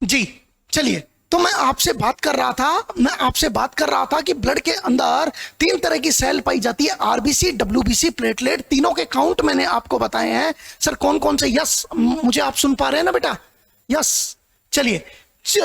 जी। चलिए, तो मैं आपसे बात कर रहा था कि ब्लड के अंदर तीन तरह की सेल पाई जाती है, आरबीसी, डब्ल्यूबीसी, प्लेटलेट। तीनों के काउंट मैंने आपको बताए हैं। सर कौन कौन से? यस, मुझे आप सुन पा रहे हैं ना बेटा? यस। चलिए,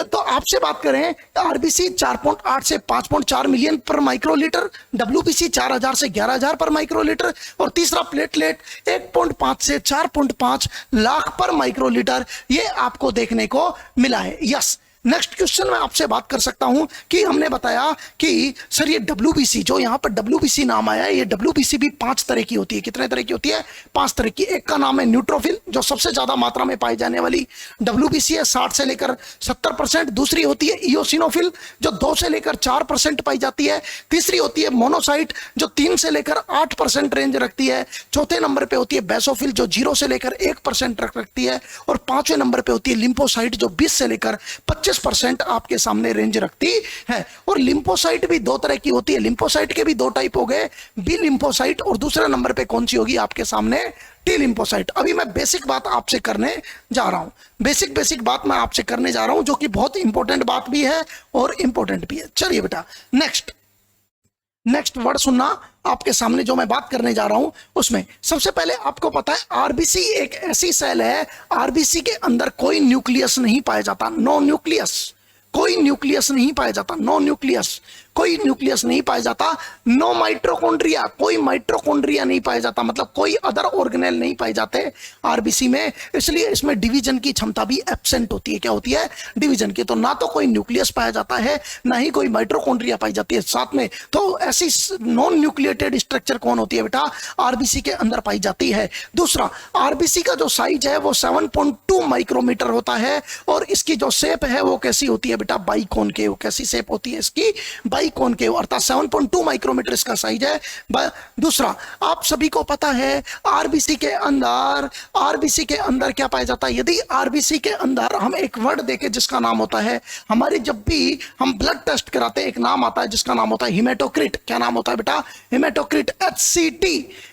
तो आपसे बात करें, आरबीसी 4.8 से 5.4 मिलियन पर माइक्रोलीटर, डब्ल्यूबीसी 4000 से 11000 पर माइक्रोलीटर, और तीसरा प्लेटलेट 1.5 से 4.5 लाख पर माइक्रोलीटर। ये आपको देखने को मिला है। यस। नेक्स्ट क्वेश्चन में आपसे बात कर सकता हूं कि हमने बताया कि सर ये डब्ल्यूबीसी, जो यहां पर डब्ल्यूबीसी नाम आया है, ये डब्ल्यूबीसी भी 5 तरह की होती है। कितने तरह की होती है? 5 तरह की। एक का नाम है न्यूट्रोफिल, जो सबसे ज्यादा मात्रा में पाई जाने वाली डब्ल्यूबीसी है, 60 से लेकर 70%। दूसरी होती है इयोसिनोफिल, जो 2 से लेकर 4% पाई जाती है। तीसरी होती है मोनोसाइट, जो 3 से लेकर 8% रेंज रखती है। चौथे नंबर पे होती है बेसोफिल, जो 0 से लेकर 1% रखती है। और पांचवें नंबर पे होती है लिम्फोसाइट, जो 20 से लेकर 25% आपके सामने रेंज रखती है। और लिम्फोसाइट भी 2 तरह की होती है। लिम्फोसाइट के भी 2 टाइप हो गए, बी लिम्फोसाइट, और दूसरे नंबर पे कौन सी होगी आपके सामने? T lymphocyte. अभी मैं बेसिक बात आपसे करने जा रहा हूं, बेसिक बात मैं आपसे करने जा रहा हूं, जो कि बहुत इंपॉर्टेंट बात भी है और इंपॉर्टेंट भी है। चलिए बेटा, नेक्स्ट वर्ड सुनना। आपके सामने जो मैं बात करने जा रहा हूं उसमें सबसे पहले आपको पता है आरबीसी एक ऐसी सेल है, आरबीसी के अंदर कोई न्यूक्लियस नहीं पाया जाता। नो न्यूक्लियस, कोई न्यूक्लियस नहीं पाया जाता। नो न्यूक्लियस, कोई न्यूक्लियस नहीं पाया जाता। नो माइट्रोकॉन्ड्रिया, कोई माइट्रोकॉन्ड्रिया नहीं पाया जाता, मतलब कोई अदर ऑर्गेनेल नहीं पाए जाते आरबीसी में। इसलिए इसमें डिवीजन की क्षमता भी एब्सेंट होती है। क्या होती है? डिवीजन की। तो ना तो कोई न्यूक्लियस पाया जाता है, ना ही कोई माइट्रोकॉन्ड्रिया पाई जाती है साथ में। तो ऐसी नॉन न्यूक्लिएटेड स्ट्रक्चर कौन होती है बेटा? आरबीसी के अंदर पाई जाती है। दूसरा, आरबीसी का जो साइज है वो 7.2 माइक्रोमीटर होता है, और इसकी जो शेप है वो कैसी होती है बेटा? बाइकॉनकेव। कैसी शेप होती है इसकी? बाइकॉनकेव, अर्थात 7.2 माइक्रोमीटर इसका साइज है। दूसरा, आप सभी को पता है आरबीसी के अंदर क्या पाया जाता है? यदि आरबीसी के अंदर हम एक वर्ड देखें जिसका नाम होता है, हमारी जब भी हम ब्लड टेस्ट कराते हैं एक नाम आता है जिसका नाम होता है हिमेटोक्रिट। क्या नाम होता है बेटा? Haematocrit, HCT।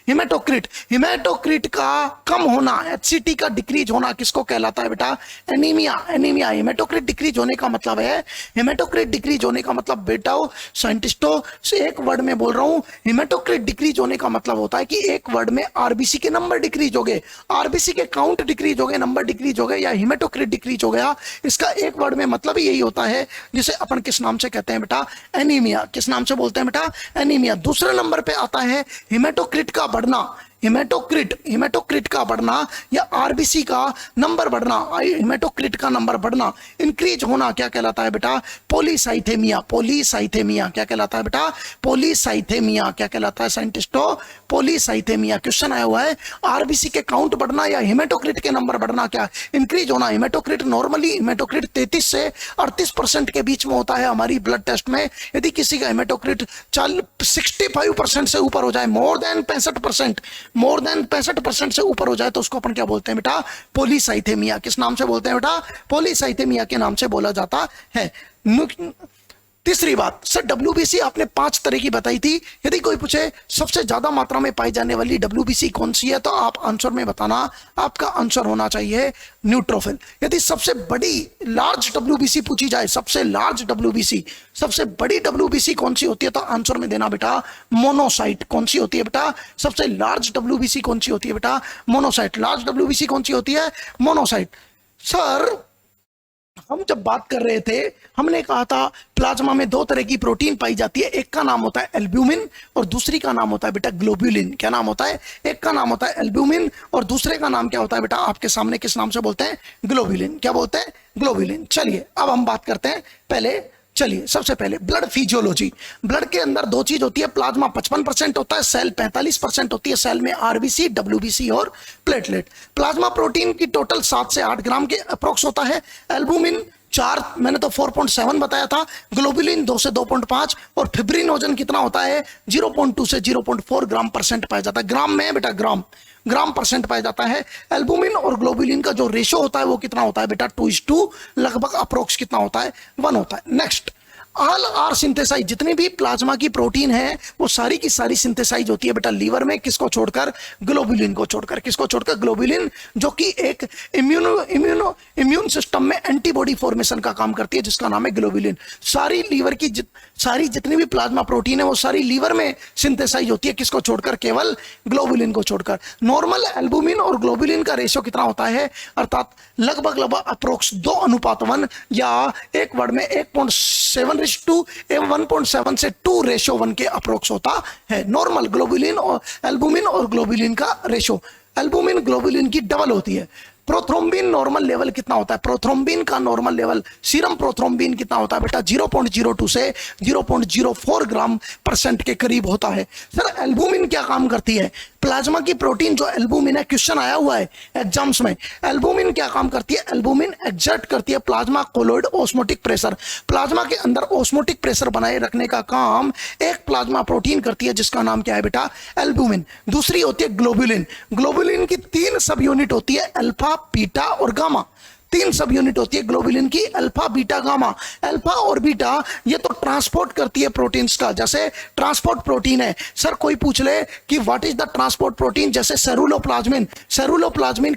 हिमेटोक्रिट का कम होना, HCT का डिक्रीज होना किसको कहलाता है बेटा? एनीमिया। हिमेटोक्रिट डिक्रीज होने का मतलब है, हिमेटोक्रिट डिक्रीज होने का मतलब बेटा साइंटिस्टों से एक वर्ड में बोल रहा हूं, हिमेटोक्रिट डिक्रीज होने का मतलब होता है कि एक वर्ड में आरबीसी के नंबर डिक्रीज हो गए, आरबीसी के काउंट डिक्रीज हो गए, नंबर डिक्रीज हो गए, या हिमेटोक्रिट डिक्रीज हो गया। इसका एक वर्ड में मतलब यही होता है, जिसे अपन किस नाम से कहते हैं बेटा? एनीमिया। किस नाम से बोलते हैं बेटा? एनीमिया। दूसरे नंबर पे आता है हिमेटोक्रिट का बढ़ना। हिमेटोक्रिट का बढ़ना या आरबीसी का नंबर बढ़ना, हिमेटोक्रिट का नंबर बढ़ना, इंक्रीज होना क्या कहलाता है बेटा? पॉलीसाइथेमिया। क्या कहलाता है बेटा? पॉलीसाइथेमिया। क्या कहलाता है साइंटिस्टों? पॉलीसाइथेमिया। क्वेश्चन आया हुआ है, आरबीसी के काउंट बढ़ना या हिमेटोक्रिट के नंबर बढ़ना क्या? इंक्रीज होना। हिमेटोक्रिट नॉर्मली 33 से 38% के बीच में होता है हमारी ब्लड टेस्ट में। यदि किसी का हिमेटोक्रिट 65% से ऊपर हो जाए, मोर देन 65% से ऊपर हो जाए, तो उसको अपन क्या बोलते हैं बेटा? पॉलीसाइथेमिया। किस नाम से बोलते हैं बेटा? पॉलीसाइथेमिया के नाम से बोला जाता है। तीसरी बात, सर डब्ल्यूबीसी आपने 5 तरह की बताई थी। यदि कोई पूछे सबसे ज्यादा मात्रा में पाई जाने वाली डब्ल्यूबीसी कौन सी है, तो आप आंसर में बताना, आपका आंसर होना चाहिए न्यूट्रोफिल। यदि सबसे बड़ी लार्ज डब्ल्यूबीसी पूछी जाए, सबसे लार्ज डब्ल्यूबीसी, सबसे बड़ी डब्ल्यूबीसी कौन सी होती है, तो आंसर में देना बेटा मोनोसाइट। कौन सी होती है बेटा? सबसे लार्ज डब्ल्यूबीसी कौन सी होती है बेटा? मोनोसाइट। लार्ज डब्ल्यूबीसी कौन सी होती है? मोनोसाइट। सर हम जब बात कर रहे थे, हमने कहा था प्लाज्मा में 2 तरह की प्रोटीन पाई जाती है, एक का नाम होता है एल्ब्यूमिन और दूसरी का नाम होता है बेटा ग्लोब्यूलिन। क्या नाम होता है? एक का नाम होता है एल्ब्यूमिन और दूसरे का नाम क्या होता है बेटा? आपके सामने किस नाम से बोलते हैं? ग्लोब्यूलिन। क्या बोलते हैं? ग्लोब्यूलिन। चलिए अब हम बात करते हैं, चलिए सबसे पहले ब्लड फिजियोलॉजी। ब्लड के अंदर 2 चीज होती है, प्लाज्मा 55% होता है, सेल 45% होती है। सेल में आरबीसी, डब्ल्यूबीसी और प्लेटलेट। प्लाज्मा प्रोटीन की टोटल 7 से 8 ग्राम के अप्रोक्स होता है। एल्बुमिन 4, मैंने तो 4.7 बताया था। ग्लोबुलिन 2 से 2.5 और फिब्रिनोजन कितना होता है? 0.2 से 0.4 ग्राम परसेंट पाया जाता है। ग्राम में बेटा, ग्राम परसेंट पाया जाता है। एल्बुमिन और ग्लोबुलिन का जो रेशो होता है वो कितना होता है बेटा? 2:2, लगभग अप्रोक्स कितना होता है? 1 होता है। नेक्स्ट, ऑल आर सिंथेसाइज, जितनी भी प्लाज्मा की प्रोटीन है वो सारी की सारी सिंथेसाइज होती है बेटा लीवर में, किसको छोड़कर? ग्लोबुलिन को छोड़कर। किसको छोड़कर? ग्लोबुलिन, जो कि एक इम्यून सिस्टम में एंटीबॉडी फॉर्मेशन का काम करती है, जिसका नाम है ग्लोबुलिन। सारी लीवर की सारी जितनी भी प्लाज्मा प्रोटीन है वो सारी लीवर में सिंथेसाइज होती है, किसको छोड़कर? केवल ग्लोबुलिन को छोड़कर। नॉर्मल एल्बुमिन और ग्लोबुलिन का रेशियो कितना होता है? अर्थात लगभग अप्रोक्स 2:1 या एक वर्ड में 1.7:1 से 2:1 के अप्रोक्स होता है नॉर्मल ग्लोबुलिन और एल्बुमिन और ग्लोबुलिन का रेशियो। एल्बुमिन ग्लोबुलिन की डबल होती है। प्रोथ्रोम्बिन नॉर्मल लेवल कितना होता है? प्रोथ्रोम्बिन का नॉर्मल लेवल, सीरम प्रोथ्रोम्बिन कितना होता है बेटा? 0.02 से 0.04 ग्राम % के करीब होता है। सर एल्बुमिन क्या काम करती है? प्लाज्मा की प्रोटीन जो एल्बुमिन है, क्वेश्चन आया हुआ है एग्जाम्स में, एल्बुमिन क्या काम करती है? एल्बुमिन एक्सर्ट करती है plasma colloid osmotic pressure. Plasma के अंदर ऑस्मोटिक प्रेशर बनाए रखने का काम एक प्लाज्मा प्रोटीन करती है, जिसका नाम क्या है बेटा? एल्बुमिन। दूसरी होती है ग्लोबुलिन। ग्लोबुलिन की 3 सब यूनिट होती है, अल्फा, बीटा और गामा। 3 सब यूनिट होती है ग्लोबुलिन की, अल्फा, बीटा, गामा। अल्फा और बीटा ये तो ट्रांसपोर्ट करती है प्रोटीन्स का, जैसे ट्रांसपोर्ट प्रोटीन है। सर कोई पूछ ले कि what is the transport protein, जैसे सेरुलोप्लाज्मिन। सेरुलोप्लाज्मिन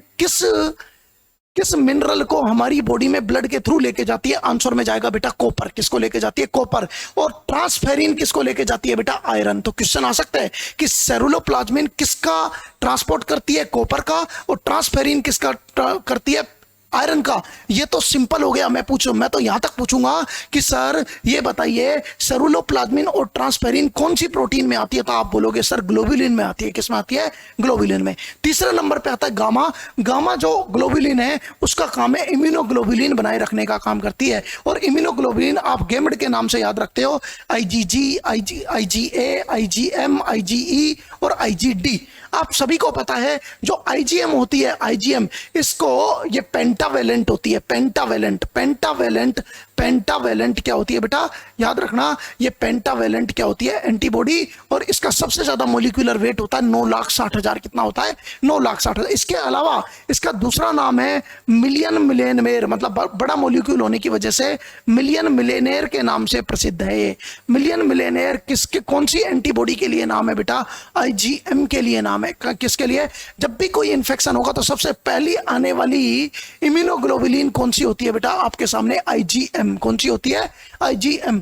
किस मिनरल को हमारी बॉडी में ब्लड के थ्रू लेके जाती है? आंसर में जाएगा बेटा कॉपर। किसको लेके जाती है? कॉपर। और ट्रांसफेरिन किसको लेके जाती है बेटा? आयरन। तो क्वेश्चन आ सकता है कि सेरुलोप्लाज्मिन किसका ट्रांसपोर्ट करती है? कॉपर का। और ट्रांसफेरिन किसका करती है? आयरन का। ये तो सिंपल हो गया। मैं तो यहां तक पूछूंगा कि सर ये बताइए सेरुलोप्लाज्मिन और ट्रांसफेरिन कौन सी प्रोटीन में आती है? तो आप बोलोगे सर ग्लोबुलिन में आती है। किस में आती है? ग्लोबुलिन में। तीसरे नंबर पे आता है गामा। गामा जो ग्लोबुलिन है उसका काम है इम्यूनोग्लोबुलिन बनाए रखने का काम करती है। और इम्यूनोग्लोबुलिन आप गेमड के नाम से याद रखते हो, IgG, IgA, IgM, IgE और IgD। आप सभी को पता है जो IgM होती है, IgM, इसको ये पेंटावेलेंट होती है। पेंटावेलेंट क्या होती है बेटा? याद रखना, ये पेंटावेलेंट क्या होती है? एंटीबॉडी। और इसका सबसे ज्यादा मोलिकुलर वेट होता है 9,60,000। कितना होता है? 9,60,000। इसके अलावा इसका दूसरा नाम है मिलियन, मतलब बड़ा मोलिक्यूल होने की वजह से मिलियन मिलेनियर के नाम से प्रसिद्ध है ये। मिलियन मिलेनियर किसके, कौन सी एंटीबॉडी के लिए नाम है बेटा? IgM के लिए नाम है। किसके लिए? जब भी कोई इंफेक्शन होगा तो सबसे पहली आने वाली इम्यूनोग्लोबुलिन कौन सी होती है बेटा? आपके सामने IgM। कौन सी होती है? IgM।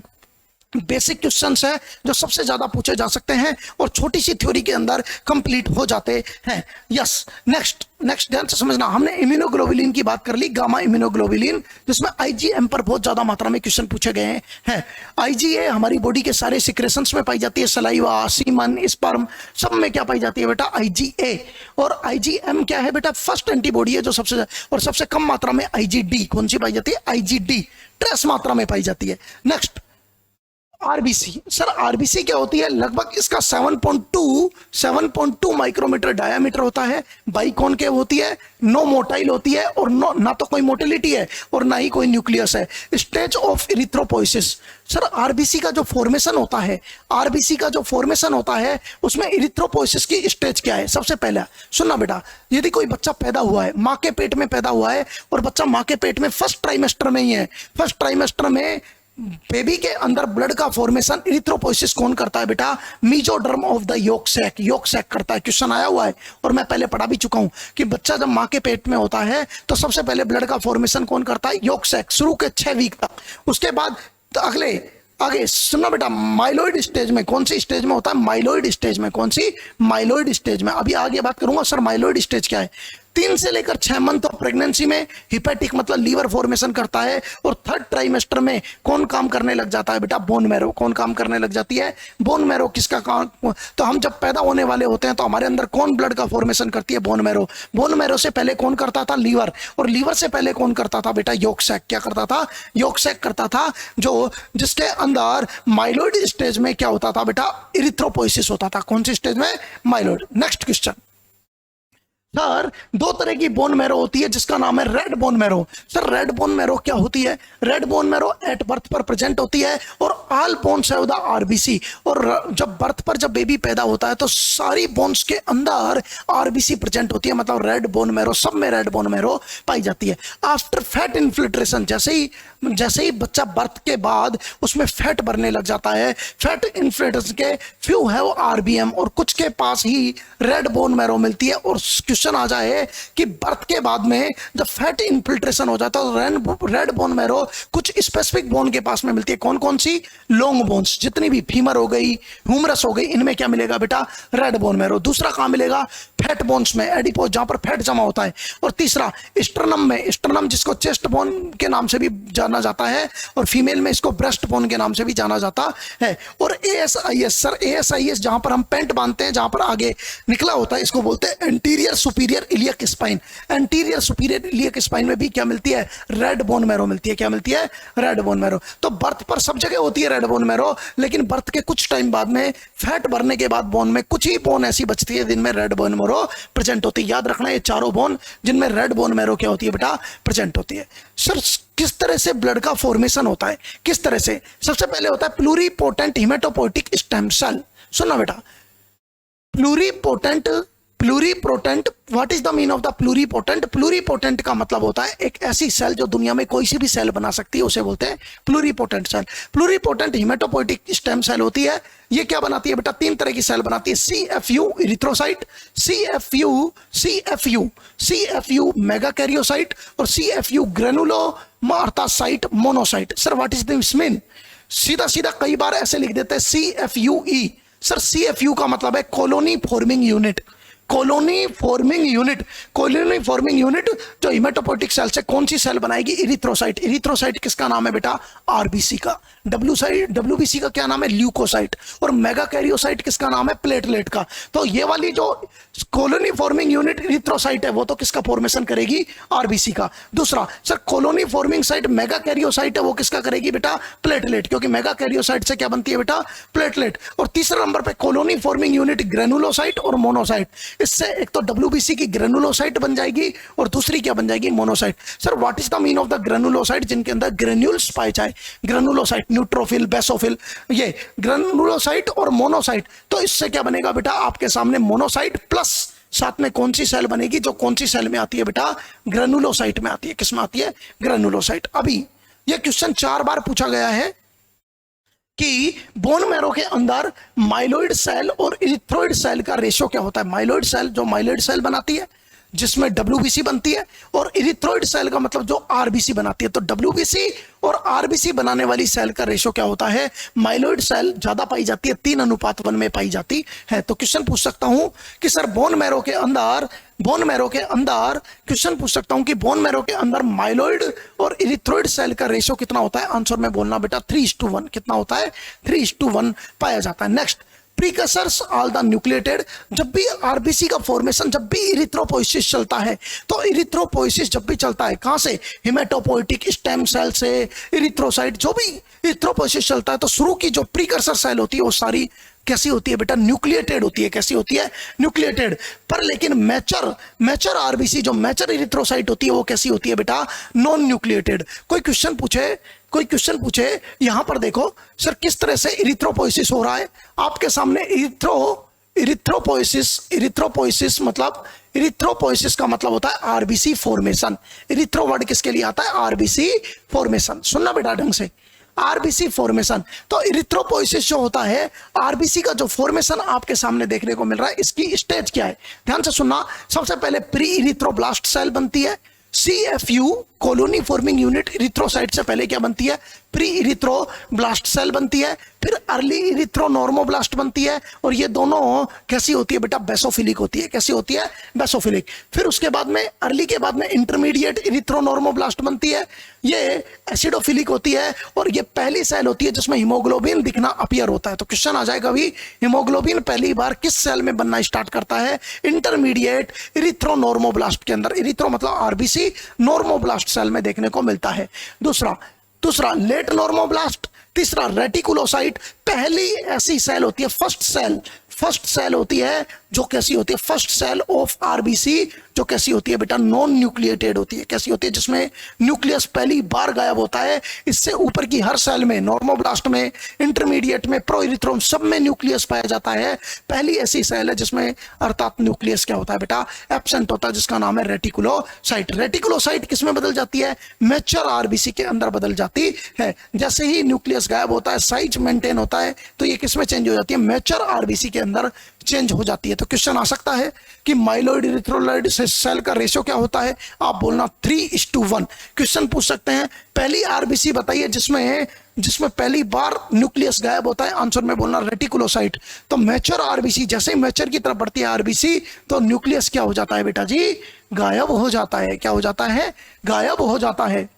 बेसिक क्वेश्चंस है जो सबसे ज्यादा पूछे जा सकते हैं और छोटी सी थ्योरी के अंदर कंप्लीट हो जाते हैं। यस, नेक्स्ट ध्यान से समझना। हमने इम्यूनोग्लोबुलिन की बात कर ली, गामा इम्यूनोग्लोबुलिन, जिसमें IgM पर बहुत ज्यादा मात्रा में क्वेश्चन पूछे गए हैं। IgA हमारी बॉडी के सारे सिक्रेशंस में पाई जाती है, सलाइवा, सीमन, स्पर्म, सब में क्या पाई जाती है बेटा? IgA। और IgM क्या है बेटा? फर्स्ट एंटीबॉडी है जो सबसे कम मात्रा में IgD। कौन सी पाई जाती है? IgD ट्रेस मात्रा में पाई जाती है। Next RBC। सर RBC क्या होती है? लगभग इसका 7.2 माइक्रोमीटर डायामीटर होता है, बाइकॉनकेव होती है, नो मोटाइल होती है और ना तो कोई मोटिलिटी है और ना ही कोई न्यूक्लियस है। Stage of erythropoiesis. Sir RBC का जो फॉर्मेशन होता है उसमें इरिथ्रोपोइसिस की स्टेज क्या है? सबसे पहला सुनना बेटा, यदि कोई बच्चा पैदा हुआ है, मां के पेट में पैदा हुआ है और बच्चा मां के पेट में फर्स्ट ट्राइमेस्टर में ही है, फर्स्ट ट्राइमेस्टर में बेबी के अंदर ब्लड का फॉर्मेशन इरिथ्रोपोइसिस कौन करता है बेटा? Mesoderm of the yolk sac करता है। क्वेश्चन आया हुआ है और मैं पहले पढ़ा भी चुका हूं कि बच्चा जब मां के पेट में होता है तो सबसे पहले ब्लड का फॉर्मेशन कौन करता है? योक सैक, शुरू के 6 वीक तक। उसके बाद तो आगे सुनना बेटा, माइलॉइड स्टेज में कौन सी स्टेज में होता है? माइलॉइड स्टेज में। कौन सी? माइलॉइड स्टेज में। अभी आगे बात करूंगा सर माइलॉइड स्टेज क्या है। 3 से लेकर 6 मंथ ऑफ प्रेगनेंसी में हिपैटिक मतलब लीवर फॉर्मेशन करता है। और थर्ड ट्राइमेस्टर में कौन काम करने लग जाता है बेटा? Bone marrow. कौन काम करने लग जाती है? Bone marrow. किसका काम? तो हम जब पैदा होने वाले होते हैं तो हमारे अंदर कौन ब्लड का फॉर्मेशन करती है? Bone marrow. बोन मैरो से पहले कौन करता था? लीवर। और लीवर से पहले कौन करता था बेटा? Yolk sac. क्या करता था? योक सैक करता था, जिसके अंदर माइलॉइड स्टेज में क्या होता था बेटा? इरिथ्रोपोइसिस होता था। कौन सी स्टेज में? माइलॉइड। नेक्स्ट क्वेश्चन, सर दो तरह की बोन मैरो होती है जिसका नाम है red bone marrow. Sir red bone marrow क्या होती है? Red bone marrow at birth पर प्रेजेंट होती है और ऑल बोन्स है द आरबीसी। और जब बर्थ पर जब बेबी पैदा होता है तो सारी बोन्स के अंदर आरबीसी प्रेजेंट होती है, मतलब रेड बोन मैरो, सब में रेड बोन मैरो पाई जाती है। आफ्टर फैट इन्फिल्ट्रेशन, जैसे ही बच्चा बर्थ के बाद उसमें फैट भरने लग जाता है, फैट इन्फिल्ट्रेशन के फ्यू है आरबीएम और कुछ के पास ही रेड बोन मैरो मिलती है। और क्वेश्चन आ जाए कि बर्थ के बाद में जब फैट इन्फिल्ट्रेशन हो जाता है तो रेड बोन मैरो कुछ स्पेसिफिक बोन के पास में मिलती है। कौन कौन सी? लॉन्ग बोन्स, जितनी भी फीमर हो गई, ह्यूमरस हो गई, इनमें क्या मिलेगा बेटा? Red bone marrow. दूसरा कहां मिलेगा? फैट बोन्स में, एडिपोज जहां पर फैट जमा होता है। और तीसरा स्टर्नम में, स्टर्नम जिसको चेस्ट बोन के नाम से भी जाना जाता है और फीमेल में इसको ब्रेस्ट बोन के नाम से भी जाना जाता है। और एएसआईएस, सर एएसआईएस जहां पर हम पेंट बांधते हैं, जहां पर आगे निकला होता है, इसको बोलते हैं anterior superior iliac spine. Anterior superior iliac spine में भी क्या मिलती है? रेड बोन मैरो मिलती है। क्या मिलती है? Red bone marrow. तो बर्थ पर सब जगह होती है रेड बोन मैरो, लेकिन बर्थ के कुछ टाइम बाद में फैट भरने के बाद बोन में कुछ ही बोन ऐसी बचती है जिनमें रेड बोन मैरो प्रेजेंट होती है। याद रखना ये चारों बोन जिनमें रेड बोन मैरो क्या होती है बेटा? प्रेजेंट होती है। सर किस तरह से ब्लड का फॉर्मेशन होता है? किस तरह से? सबसे पहले होता है प्लूरीपोटेंट हिमेटोपोइटिक स्टेम सेल। सुनना बेटा, pluripotent, what is the mean of the pluripotent? Pluripotent का मतलब होता है एक ऐसी सेल जो दुनिया में कोई सी भी सेल बना सकती है, उसे बोलते हैं pluripotent cell. Pluripotent hematopoietic stem cell होती है। ये क्या बनाती है बेटा? तीन तरह की सेल बनाती है। सीएफयू इरिथ्रोसाइट, सीएफयू मेगाकैरियोसाइट और CFU granulocyte monocyte. Sir what is this mean? सीधा सीधा कई बार ऐसे लिख देते हैं सीएफयूई। सर सीएफयू का मतलब है colony forming unit. Colony forming unit जो हिमेटोपोइटिक सेल से कौन सी सेल बनाएगी? इरिथ्रोसाइट। इरिथ्रोसाइट किसका नाम है बेटा? आरबीसी का। डब्ल्यूबीसी का क्या नाम है? ल्यूकोसाइट। और मेगाकैरियोसाइट किसका नाम है? प्लेटलेट का। तो ये वाली जो कॉलोनी फॉर्मिंग यूनिट इरिथ्रोसाइट है वो तो किसका फॉर्मेशन करेगी? आरबीसी का। दूसरा sir colony forming site megakaryocyte है वो किसका करेगी बेटा? प्लेटलेट, क्योंकि मेगाकैरियोसाइट से क्या बनती है बेटा? प्लेटलेट। और तीसरा नंबर पे कॉलोनी फॉर्मिंग यूनिट ग्रेनुलोसाइट और मोनोसाइट। इससे एक तो डब्ल्यूबीसी की ग्रेनुलोसाइट बन जाएगी और दूसरी क्या बन जाएगी? Monocyte. Sir what is the mean of the granulocyte? जिनके अंदर ग्रेन्यूल्स पाए जाए। ग्रेनुलोसाइट, न्यूट्रोफिल, बेसोफिल, ये ग्रेनुलोसाइट और मोनोसाइट। तो इससे क्या बनेगा बेटा? आपके सामने मोनोसाइट प्लस साथ में कौन सी सेल बनेगी जो कौन सी सेल में आती है बेटा? ग्रेनुलोसाइट में आती है। किस में आती है? ग्रेनुलोसाइट। अभी यह क्वेश्चन 4 बार पूछा गया है कि बोन मैरो के अंदर माइलोइड सेल और इरिथ्रोइड सेल का रेशियो क्या होता है? माइलोइड सेल जो माइलोइड सेल बनाती है जिसमें डब्ल्यूबीसी बनती है, और इरिथ्रोइड सेल का मतलब जो आरबीसी बनाती है। तो डब्ल्यूबीसी और आरबीसी बनाने वाली सेल का रेशियो क्या होता है? माइलोइड सेल ज्यादा पाई जाती है, 3:1 में पाई जाती है। तो क्वेश्चन पूछ सकता हूं कि सर बोन मैरो के अंदर क्वेश्चन पूछ सकता हूं कि बोन मैरो के अंदर माइलोइड और इरिथ्रोइड सेल का रेशियो कितना होता है? आंसर में बोलना बेटा 3:1। कितना होता है? 3:1 पाया जाता है। Next, precursors all the nucleated. जब भी आरबीसी का फॉर्मेशन, जब भी इरिथ्रोपोइसिस चलता है, तो इरिथ्रोपोइसिस जब भी चलता है कहां से? हिमेटोपोइटिक स्टेम सेल से, इरिथ्रोसाइट, जो भी इरिथ्रोपोइसिस चलता है तो शुरू की जो प्रीकसर सेल होती है वो सारी कैसी होती है बेटा? न्यूक्लिएटेड होती है। कैसी होती है? न्यूक्लिएटेड। पर लेकिन मैचर आरबीसी, जो मैचर इरिथ्रोसाइट होती है वो कैसी होती है बेटा? Non nucleated. कोई क्वेश्चन पूछे यहां पर देखो सर किस तरह से इरिथ्रोपोइसिस हो रहा है आपके सामने। इरिथ्रोपोइसिस का मतलब होता है आरबीसी फॉर्मेशन। इरिथ्रो वर्ड किसके लिए आता है? RBC formation. सुनना बेटा ढंग से, आरबीसी फॉर्मेशन। तो इरिथ्रोपोइसिस जो होता है, आरबीसी का जो फॉर्मेशन आपके सामने देखने को मिल रहा है, इसकी स्टेज क्या है? ध्यान से सुनना। सबसे पहले प्री इरिथ्रोब्लास्ट सेल बनती है। CFU colony forming unit erythrocyte से पहले क्या बनती है? प्री इरिथ्रोब्लास्ट सेल बनती है। फिर अर्ली इरिथ्रोनॉर्मोब्लास्ट बनती है, और ये दोनों कैसी होती है बेटा? बेसोफिलिक होती है। कैसी होती है? बेसोफिलिक। फिर उसके बाद में अर्ली के बाद में इंटरमीडिएट इरिथ्रोनॉर्मोब्लास्ट बनती है, ये एसिडोफिलिक होती है, और ये पहली सेल होती है जिसमें हीमोग्लोबिन दिखना अपीयर होता है। तो क्वेश्चन आ जाएगा भी, हीमोग्लोबिन पहली बार किस सेल में बनना स्टार्ट करता है? इंटरमीडिएट इरिथ्रोनॉर्मोब्लास्ट के अंदर। इरिथ्रो मतलब आरबीसी, नॉर्मोब्लास्ट सेल में देखने को मिलता है। दूसरा लेट नॉर्मोब्लास्ट। तीसरा रेटिकुलोसाइट। पहली ऐसी सेल होती है, फर्स्ट सेल होती है जो कैसी होती है, फर्स्ट सेल ऑफ आरबीसी जो कैसी होती है बेटा, नॉन न्यूक्लिएटेड होती है। कैसी होती है? जिसमें न्यूक्लियस पहली बार गायब होता है। इससे ऊपर की हर सेल में, नॉर्मोब्लास्ट में, इंटरमीडिएट में, प्रोइरिथ्रोम, सब में न्यूक्लियस पाया जाता है। पहली ऐसी सेल है जिसमें अर्थात न्यूक्लियस क्या होता है बेटा, एब्सेंट होता है, जिसका नाम है रेटिकुलोसाइट। रेटिकुलोसाइट किस में बदल जाती है? मैच्योर आरबीसी के अंदर बदल जाती है। जैसे ही न्यूक्लियस गायब होता है, साइज मेंटेन होता है, तो ये किस में चेंज हो जाती है? मैच्योर आरबीसी के अंदर चेंज हो जाती है। तो क्वेश्चन आ सकता है कि माइलॉइड इरिथ्रोलाइड से सेल का रेशियो क्या होता है? आप बोलना 3:1। क्वेश्चन पूछ सकते हैं पहली आरबीसी बताइए जिसमें पहली बार न्यूक्लियस गायब होता है। आंसर में बोलना रेटिकुलोसाइट। तो मैच्योर आरबीसी, जैसे ही मैच्योर की तरफ बढ़ती है आरबीसी, तो न्यूक्लियस क्या हो जाता है बेटा जी? गायब हो जाता है। क्या हो जाता है? गायब हो जाता है।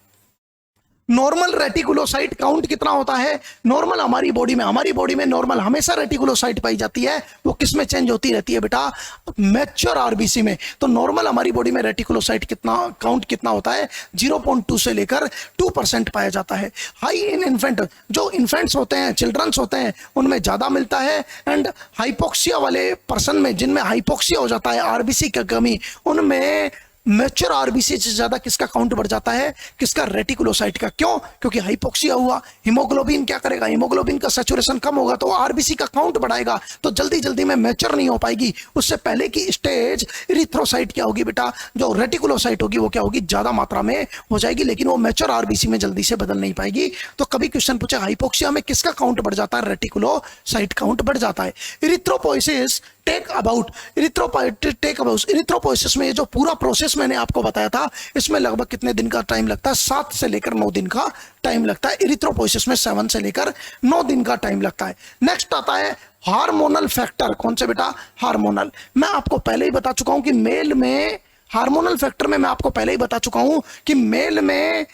नॉर्मल रेटिकुलोसाइट काउंट कितना होता है? नॉर्मल हमारी बॉडी में नॉर्मल हमेशा रेटिकुलोसाइट पाई जाती है। वो किस में चेंज होती रहती है बेटा? मैच्योर आरबीसी में। तो नॉर्मल हमारी बॉडी में रेटिकुलोसाइट काउंट कितना होता है? 0.2 से लेकर 2% पाया जाता है। हाई इन इन्फेंट, जो इन्फेंट्स होते हैं, चिल्ड्रंस होते हैं, उनमें ज्यादा मिलता है। एंड हाइपोक्सिया वाले पर्सन में, जिनमें हाइपोक्सिया हो जाता है, आरबीसी की कमी, उनमें मैच्योर आरबीसी से ज्यादा किसका काउंट बढ़ जाता है? किसका? रेटिकुलोसाइट का। क्यों? क्योंकि हाइपोक्सिया हुआ, हीमोग्लोबिन क्या करेगा? हीमोग्लोबिन का सैचुरेशन कम होगा तो आरबीसी का काउंट बढ़ाएगा, तो जल्दी जल्दी में मैच्योर नहीं हो पाएगी। उससे पहले की स्टेज इरिथ्रोसाइट क्या होगी बेटा? जो रेटिकुलोसाइट होगी वो क्या होगी? ज्यादा मात्रा में हो जाएगी, लेकिन वो मैच्योर आरबीसी में जल्दी से बदल नहीं पाएगी। तो कभी क्वेश्चन पूछे हाइपोक्सिया में किसका काउंट बढ़ जाता है? रेटिकुलोसाइट काउंट बढ़ जाता है। इरिथ्रोपोइसिस टेक अबाउट इरिथ्रोपोइसिस में ये जो पूरा प्रोसेस मैंने आपको बताया था, इसमें लगभग कितने दिन का टाइम लगता है? 7 से लेकर 9 दिन का टाइम लगता है। इरिथ्रोपोइसिस में 7 से लेकर 9 दिन का टाइम लगता है। नेक्स्ट आता है हार्मोनल फैक्टर। कौन से बेटा? हार्मोनल। मैं आपको पहले ही बता चुका हूं कि मेल में हार्मोनल फैक्टर में मैं आपको पहले ही बता चुका हूं कि मेल में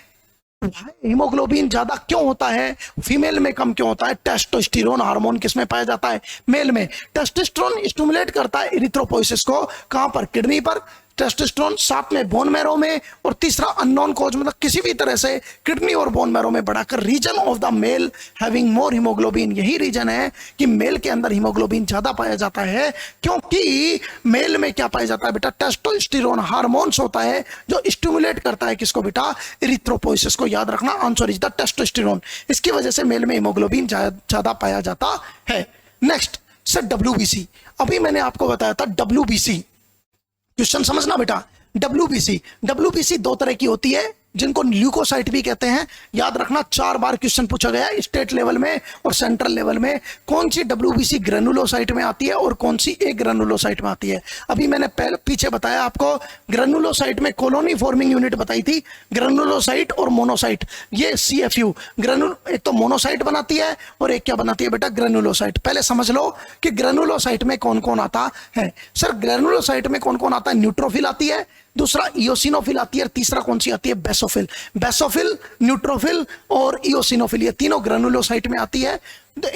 हीमोग्लोबिन ज्यादा क्यों होता है, फीमेल में कम क्यों होता है? टेस्टोस्टेरोन हार्मोन किसमें पाया जाता है? मेल में। टेस्टोस्टेरोन स्टिमुलेट करता है इरिथ्रोपोइसिस को। कहां पर? किडनी पर टेस्टोस्टेरोन, साथ में बोन मैरो में, और तीसरा अननोन कॉज, मतलब किसी भी तरह से किडनी और बोन मैरो में बढ़ाकर। Reason of the male having more haemoglobin, यही रीजन है कि मेल के अंदर हीमोग्लोबिन ज्यादा पाया जाता है, क्योंकि मेल में क्या पाया जाता है बेटा? टेस्टोस्टेरोन हार्मोन्स होता है जो स्टिमुलेट करता है किसको बेटा? इरिथ्रोपोइसिस को। याद रखना, आंसर इज द टेस्टोस्टेरोन। इसकी वजह से मेल में हीमोग्लोबिन ज्यादा पाया जाता है। Next sir WBC. अभी मैंने आपको बताया था डब्ल्यूबीसी, क्वेश्चन समझना बेटा। डब्ल्यूबीसी 2 तरह की होती है, जिनको ल्यूकोसाइट भी कहते हैं। याद रखना, 4 बार क्वेश्चन पूछा गया स्टेट लेवल में और सेंट्रल लेवल में। कौन सी डब्ल्यूबीसी ग्रेनुलोसाइट में आती है और कौन सी एक ग्रेनुलोसाइट में आती है? अभी मैंने पीछे बताया आपको, ग्रेनुलोसाइट में कॉलोनी फॉर्मिंग यूनिट बताई थी, ग्रेनुलोसाइट और मोनोसाइट। ये CFU एक तो मोनोसाइट बनाती है और एक क्या बनाती है बेटा? ग्रेनुलोसाइट। पहले समझ लो कि ग्रेनुलोसाइट में कौन कौन आता है। सर ग्रेनुलोसाइट में कौन कौन आता है? न्यूट्रोफिल आती है, दूसरा इओसिनोफिल आती है, और तीसरा कौन सी आती है? बेसोफिल, न्यूट्रोफिल और इओसिनोफिल। ये तीनों ग्रेनुलोसाइट में आती है।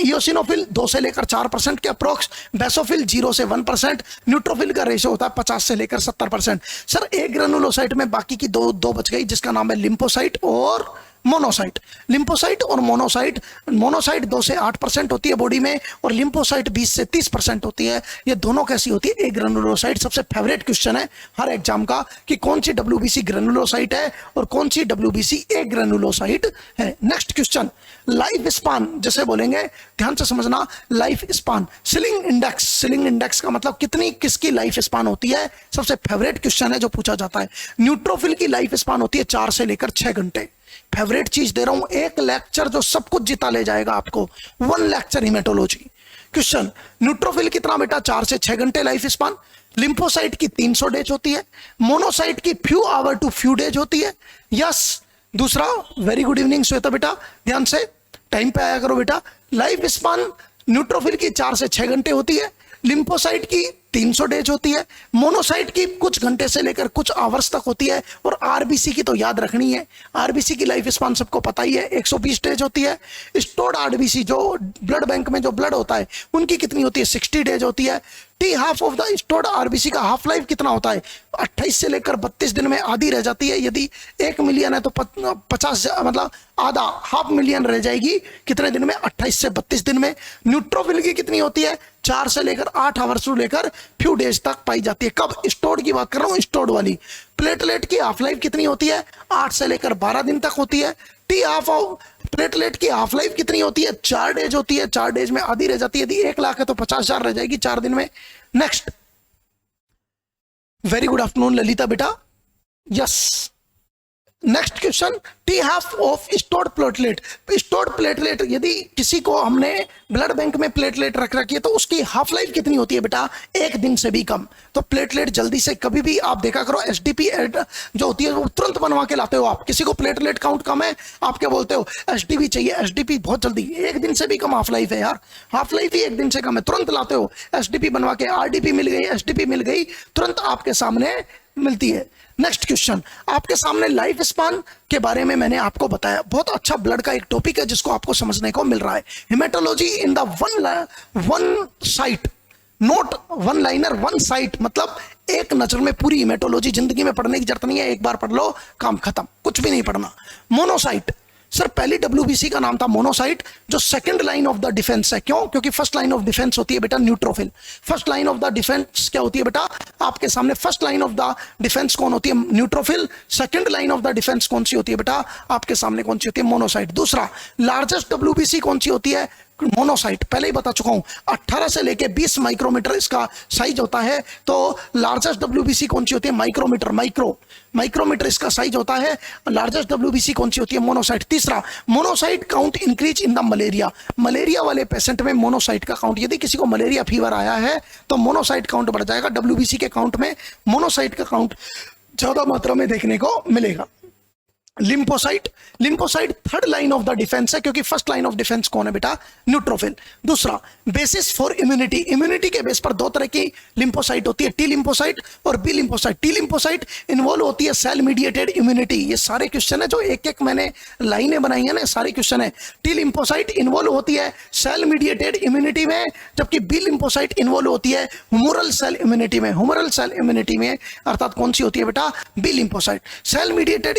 इओसिनोफिल 2 से लेकर 4% के अप्रोक्स, बेसोफिल 0 से 1%, न्यूट्रोफिल का रेशियो होता है 50 से लेकर 70%। सर एक ग्रेनुलोसाइट में बाकी की दो बच गई, जिसका नाम है लिम्फोसाइट और मोनोसाइट। लिम्फोसाइट और मोनोसाइट 2 से 8% होती है बॉडी में, और लिम्फोसाइट 20 से 30% होती है। ये दोनों कैसी होती है? एक ग्रेनुलोसाइट। सबसे फेवरेट क्वेश्चन है हर एग्जाम का कि कौन सी डब्ल्यूबीसी ग्रेनुलोसाइट है और कौन सी डब्ल्यूबीसी एक ग्रेनुलोसाइट है। नेक्स्ट क्वेश्चन, लाइफ स्पान जैसे बोलेंगे, ध्यान से समझना। लाइफ स्पान, सिलिंग इंडेक्स का मतलब कितनी किसकी लाइफ स्पान होती है? सबसे फेवरेट क्वेश्चन है जो पूछा जाता है। न्यूट्रोफिल की लाइफ स्पान होती है 4 से लेकर 6 घंटे। फेवरेट चीज दे रहा हूं, एक लेक्चर जो सब कुछ जिता ले जाएगा आपको, 1 लेक्चर हीमेटोलॉजी। क्वेश्चन, न्यूट्रोफिल कितना बेटा? 4 से 6 घंटे लाइफ स्पान। लिम्फोसाइट की 300 डेज होती है। मोनोसाइट की few hour to few days होती है। यस। दूसरा, वेरी गुड इवनिंग श्वेता बेटा, ध्यान से टाइम पे आया करो बेटा। लाइफ स्पान न्यूट्रोफिल की 4 से 6 घंटे होती है, लिम्फोसाइट की 300 डेज होती है, मोनोसाइट की कुछ घंटे से लेकर कुछ आवर्स तक होती है, और आरबीसी की तो याद रखनी है। आरबीसी की लाइफ स्पान सबको पता ही है, 120 डेज होती है। स्टोर्ड आरबीसी जो ब्लड बैंक में जो ब्लड होता है, उनकी कितनी होती है? 60 डेज होती है। T half of the stored RBC का हाफ लाइफ कितना होता है? 28 से लेकर 32 दिन में आधी रह जाती है। यदि 1 मिलियन है तो 50 मतलब आधा, हाफ मिलियन रह जाएगी कितने दिन में? 28 से 32 दिन में। न्यूट्रोफिल की कितनी होती है? 4 से लेकर 8 आवर्स से लेकर फ्यू डेज तक पाई जाती है। कब? स्टोर्ड की बात कर रहा हूं, स्टोर्ड वाली। प्लेटलेट की हाफ लाइफ कितनी होती है? 8 से लेकर 12 दिन तक होती है। टी हाफ ऑफ प्लेटलेट की हाफ लाइफ कितनी होती है? 4 डेज होती है। 4 डेज में आधी रह जाती है। यदि 1 लाख है तो 50,000 रह जाएगी 4 दिन में। Next, very good afternoon Lalita बेटा। Yes, next question, T half of stored platelet. Stored platelet, यदि किसी को हमने ब्लड बैंक में प्लेटलेट रख रखी है तो उसकी हाफ लाइफ कितनी होती है बेटा? 1 दिन से भी कम। तो प्लेटलेट जल्दी से कभी भी आप देखा करो, एसडीपी जो होती है वो तुरंत बनवा के लाते हो आप। किसी को प्लेटलेट काउंट कम है, आप क्या बोलते हो? एसडीपी चाहिए। एसडीपी बहुत जल्दी, 1 दिन से भी कम हाफ लाइफ है यार। हाफ लाइफ ही 1 दिन से कम है, तुरंत लाते हो। एसडीपी बनवा के, आरडीपी मिल गई, एसडीपी मिल गई, तुरंत आपके सामने मिलती है। नेक्स्ट क्वेश्चन, आपके सामने लाइफ स्पान के बारे में मैंने आपको बताया। बहुत अच्छा ब्लड का एक टॉपिक है जिसको आपको समझने को मिल रहा है। Haematology in the one site, note one liner, one site मतलब एक नजर में पूरी हेमेटोलॉजी। जिंदगी में पढ़ने की जरूरत नहीं है, एक बार पढ़ लो काम खत्म, कुछ भी नहीं पढ़ना। मोनोसाइट, सर पहली डब्ल्यूबीसी का नाम था मोनोसाइट, जो second line of the defence है। क्यों? क्योंकि फर्स्ट लाइन ऑफ डिफेंस होती है बेटा neutrophil. First line of the defence क्या होती है बेटा? आपके सामने first line of the defence कौन होती है? Neutrophil. Second line of the defence कौन सी होती है बेटा? आपके सामने कौन सी होती है? मोनोसाइट। दूसरा, लार्जेस्ट डब्ल्यूबीसी कौन सी होती है? मोनोसाइट। पहले ही बता चुका हूं, 18 से लेके 20 माइक्रोमीटर इसका साइज होता है। तो लार्जेस्ट डब्ल्यूबीसी कौन सी होती है? माइक्रोमीटर, माइक्रोमीटर इसका साइज होता है। लार्जेस्ट डब्ल्यूबीसी कौन सी होती है? मोनोसाइट। तीसरा, monocyte count increase in the malaria. Malaria वाले पेशेंट में मोनोसाइट का काउंट, यदि किसी को मलेरिया फीवर आया है तो मोनोसाइट काउंट बढ़ जाएगा। डब्ल्यूबीसी के काउंट में मोनोसाइट का काउंट ज्यादा मात्रा में देखने को मिलेगा। Lymphocyte, lymphocyte third line of the defence है, क्योंकि फर्स्ट लाइन ऑफ डिफेंस कौन है बेटा? न्यूट्रोफिल। दूसरा, बेसिस फॉर इम्यूनिटी, इम्यूनिटी के बेस पर 2 तरह की लिम्फोसाइट होती है, टी लिम्फोसाइट और B lymphocyte. T lymphocyte involve होती है सेल मीडिएटेड इम्यूनिटी। ये सारे क्वेश्चन है जो एक एक मैंने लाइनें बनाई है ना, सारे क्वेश्चन है। टी लिम्फोसाइट इन्वॉल्व होती है सेल मीडिएटेड इम्यूनिटी में, जबकि बी लिम्फोसाइट इन्वॉल्व होती है ह्यूमरल सेल इम्यूनिटी में। ह्यूमरल सेल इम्यूनिटी में अर्थात कौन सी होती है बेटा? B lymphocyte. Cell mediated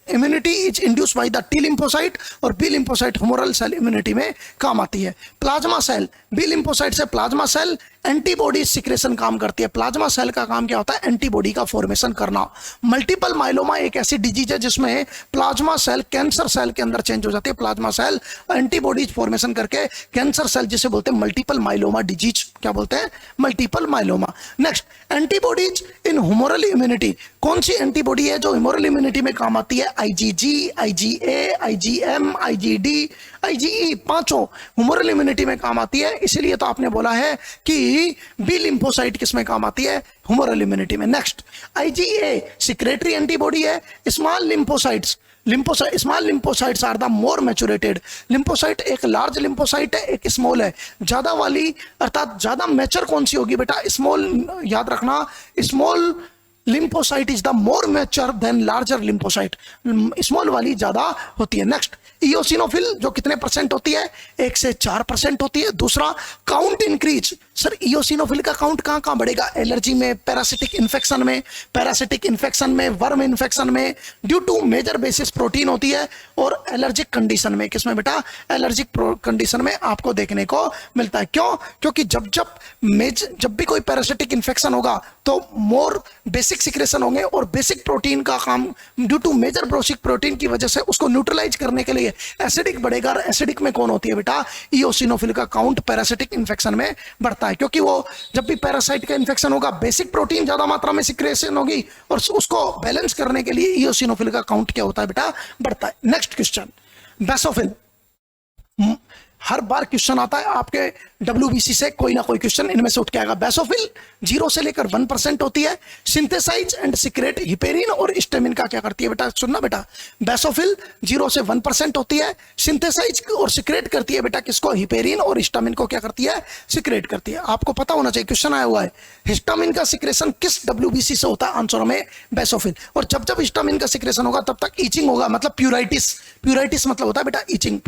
immunity is induced by the T lymphocyte और B lymphocyte humoral cell immunity में काम आती है। प्लाज्मा सेल, बी लिम्फोसाइट से प्लाज्मा सेल एंटीबॉडी सिक्रेशन काम करती है। प्लाज्मा सेल का काम क्या होता है? एंटीबॉडी का फॉर्मेशन करना। मल्टीपल माइलोमा एक ऐसी डिजीज है जिसमें प्लाज्मा सेल कैंसर सेल के अंदर चेंज हो जाती है। प्लाज्मा सेल एंटीबॉडीज फॉर्मेशन करके कैंसर सेल जिसे बोलते हैं मल्टीपल माइलोमा डिजीज, क्या बोलते हैं? Multiple myeloma. Next, antibodies in humoral immunity. कौन सी एंटीबॉडी है जो ह्यूमरल इम्यूनिटी में काम आती है? IgG, IgA, IgM, IgD, IgE, पांचों ह्यूमरल इम्यूनिटी में काम आती है। इसीलिए तो आपने बोला है कि बी लिम्फोसाइट किस में काम आती है? ह्यूमरल इम्यूनिटी में। नेक्स्ट, आईजीए सिक्रेटरी एंटीबॉडी है। Small lymphocytes, small lymphocytes are the more maturated. Lymphocyte एक लार्ज लिम्फोसाइट है, एक स्मॉल है। ज्यादा वाली अर्थात ज्यादा मैच्योर कौन सी होगी बेटा? स्मॉल, याद रखना, small lymphocyte is the more mature then larger lymphocyte. Small वाली ज्यादा होती है। नेक्स्ट, इयोसिनोफिल जो कितने परसेंट होती है? 1 से 4% होती है। दूसरा, काउंट इंक्रीज। सर इयोसिनोफिल का काउंट कहां कहां बढ़ेगा? एलर्जी में, पैरासिटिक इन्फेक्शन में, वर्म इन्फेक्शन में, due to major basis protein होती है। और एलर्जिक कंडीशन में, किसमें बेटा? एलर्जिक कंडीशन में आपको देखने को मिलता है। क्यों? क्योंकि जब भी कोई पैरासिटिक इन्फेक्शन होगा तो मोर बेसिक सिक्रेशन होंगे और बेसिक प्रोटीन का काम due to major basic protein की वजह से उसको न्यूट्रलाइज करने के लिए एसिडिक बढ़ेगा। और एसिडिक में कौन होती है बेटा? इयोसिनोफिल का काउंट पैरासिटिक इन्फेक्शन में बढ़ता है, क्योंकि वो जब भी पैरासाइट का इन्फेक्शन होगा बेसिक प्रोटीन ज्यादा मात्रा में सिक्रेशन होगी और उसको बैलेंस करने के लिए इयोसिनोफिल का काउंट क्या होता है बेटा? बढ़ता है। Next question, basophil. हर बार क्वेश्चन आता है आपके डब्ल्यूबीसी से, कोई ना कोई क्वेश्चन इनमें से उठ के आएगा। बेसोफिल 0 से लेकर 1% होती है। सिंथेसाइज एंड सिक्रेट हिपेरिन और हिस्टामिन का क्या करती है बेटा? सुनना बेटा, बेसोफिल 0 से 1% होती है। सिंथेसाइज और सिक्रेट करती है बेटा किसको? हिपेरिन। और हिस्टामिन को क्या करती है? सिक्रेट करती है। आपको पता होना चाहिए, क्वेश्चन आया हुआ है, हिस्टामिन का सिक्रेशन किस डब्ल्यूबीसी से होता है? आंसर में बेसोफिल। और जब जब हिस्टामिन का सिक्रेशन होगा तब तक ईचिंग होगा, मतलब प्यूराइटिस। प्यूराइटिस मतलब होता है बेटा ईचिंग।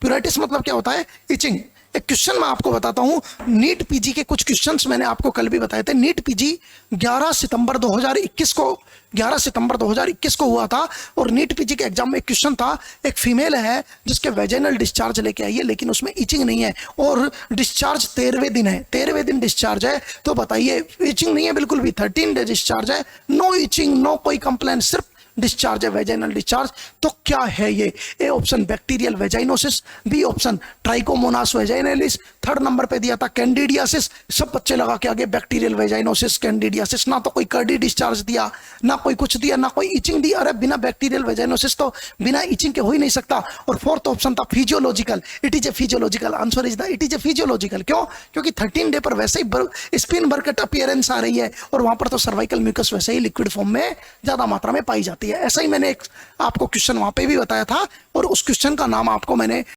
प्यूराइटिस मतलब क्या होता है? इचिंग। एक क्वेश्चन मैं आपको बताता हूं। नीट पीजी के कुछ क्वेश्चंस मैंने आपको कल भी बताए थे। नीट पीजी 11 सितंबर 2021 को हुआ था और नीट पीजी के एग्जाम में एक क्वेश्चन था, एक फीमेल है जिसके वेजाइनल डिस्चार्ज लेके आई है लेकिन उसमें इचिंग नहीं है और डिस्चार्ज 13वें दिन है, 13वें दिन डिस्चार्ज है। तो बताइए, इचिंग नहीं है बिल्कुल भी, 13 डे डिस्चार्ज है, नो इचिंग, नो कोई कंप्लेंट, सिर्फ डिस्चार्ज है, वेजाइनल डिस्चार्ज। तो क्या है ये? A option bacterial vaginosis, B option trichomonas vaginalis, third number पे दिया था कैंडिडियासिस। सब बच्चे लगा के आगे बैक्टीरियल वेजाइनोसिस, कैंडिडियासिस, ना तो कोई कर्डी डिस्चार्ज दिया, ना कोई कुछ दिया, ना कोई इचिंग दी। अरे बिना बैक्टीरियल वेजाइनोसिस तो बिना इचिंग के हो ही नहीं सकता। और फोर्थ ऑप्शन था physiological, it is a physiological, answer is the it is a physiological. क्यों? क्योंकि 13 डे पर वैसे ही स्पिन बर्कट अपीयरेंस आ रही है और वहां पर तो सर्वाइकल म्यूकस वैसे ही लिक्विड फॉर्म में ज्यादा मात्रा में पाई जाती है। ऐसा ही मैंने एक आपको क्वेश्चन वहां पे भी बताया था और उस क्वेश्चन का नाम आपको मैंने